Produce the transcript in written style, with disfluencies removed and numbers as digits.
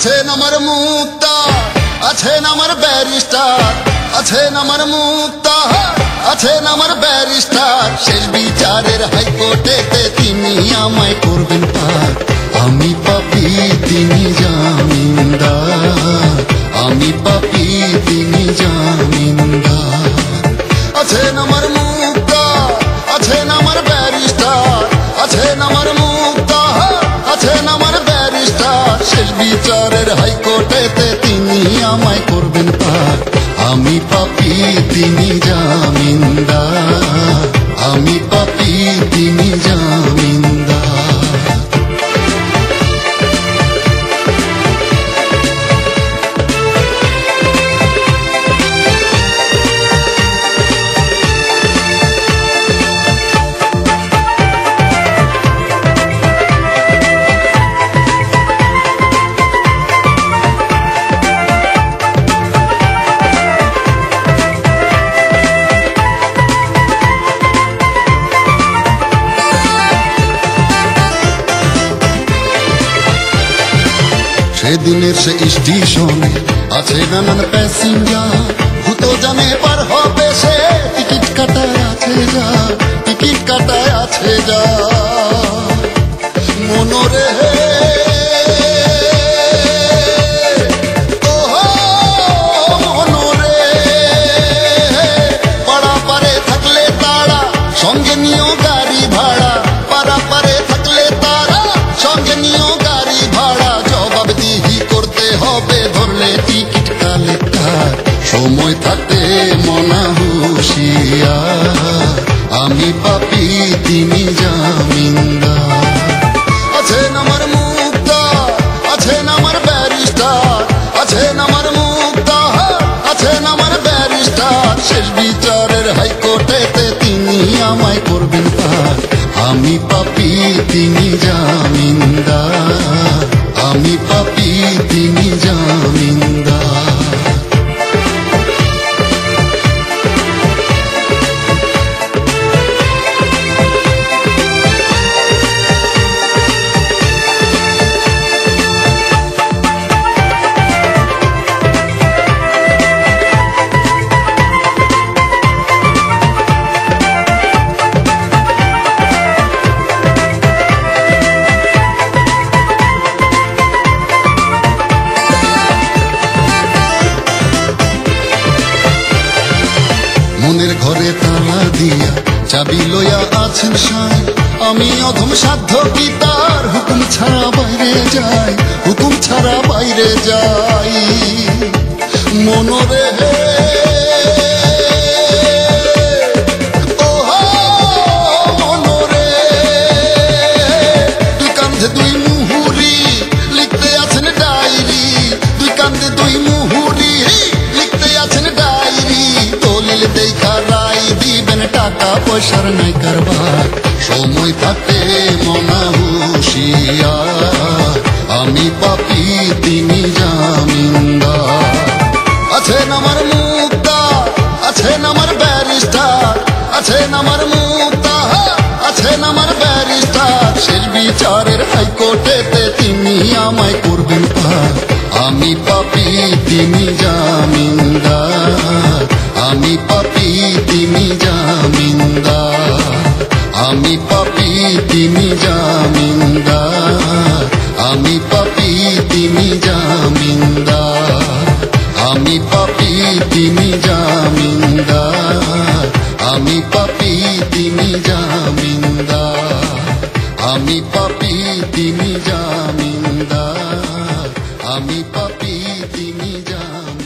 আছেন আমার মুক্তার, আছেন আমার ব্যারিস্টার, আছেন আমার মুক্তার, আছেন আমার ব্যারিস্টার। শেষ বিচারের হাইকোর্টেতে তিনি আমায় করবেন পার। আমি পাপী তিনি জামিনদার, আমি পাপী তিনি জামিনদার। আছেন আমার মুক্তার, আছেন আমার ব্যারিস্টার, আছেন আমার মুক্তার, আছেন আমার ব্যারিস্টার। শেষ বিচারের হাইকোর্টেতে তিনি আমায় করবেন পার। আমি পাপী তিনি জামিনদার, আমি পাপী তিনি জামিনদার। সেদিনের সে স্টেশনে আছে নানান প্যাসেঞ্জার, ভূত জানে পার হবে সে টিকিট কাটায় আছে যা, টিকিট কাটায় আছে যা। মনোরে মনোরে পাড়া পারে থাকলে তারা সঙ্গে নিও গাড়ি ভাড়া, পাড়া পারে থাকলে তারা সঙ্গে নিও গাড়ি ভাড়া। জবাবদিহি করতে হবে ধরলে টিকিট কালেক্টর, সময় থাকতে মনা হুঁশিয়ার। আমি পাপী তিনি জামিনদার। আছেন আমার মুক্তার, আছেন আমার ব্যারিস্টার, আছেন আমার মুক্তার, আছেন আমার ব্যারিস্টার। শেষ বিচারের হাইকোর্টেতে তিনি আমায় করবেন পার। আমি পাপী তিনি জামিনদার, আমি পাপী তিনি জামিনদার। মনের ঘরে তালা দিয়া চাবি লইয়া আছেন সাই। আমি অধম সাধ্য কি তার হুকুম ছাড়া বাইরে যাই, হুকুম ছাড়া বাইরে যাই। মনোরে মনোরে দুই কান্ধে দুই মুহুরি লিখতে আছেন ডায়েরি, দুই কান্ধে দুই মুহুরি লিখতে আছেন ডায়েরি। দলিল দেখা রায় দিবেন টাকা পয়সার নাই কারবার, সময় থাকতে মনা হুঁশিয়ার। আমি পাপী তিনি জামিনদার। আছেন আমার মুক্তার, আছেন আমার ব্যারিস্টার, আছেন আমার মুক্তার, আছেন আমার ব্যারিস্টার। শেষ বিচারের হাইকোর্টেতে তিনি আমায় করবেন পার। আমি পাপী তিনি জামিনদার, আমি পাপী তিনি জামিনদার, আমি পাপী তিনি জামিনদার, আমি পাপী তিনি জামিনদার, আমি পাপী তিনি জামিনদার, আমি পাপী তিনি জামিনদার, আমি পাপী তিনি জামিনদার, আমি পাপী তিনি জামিনদার।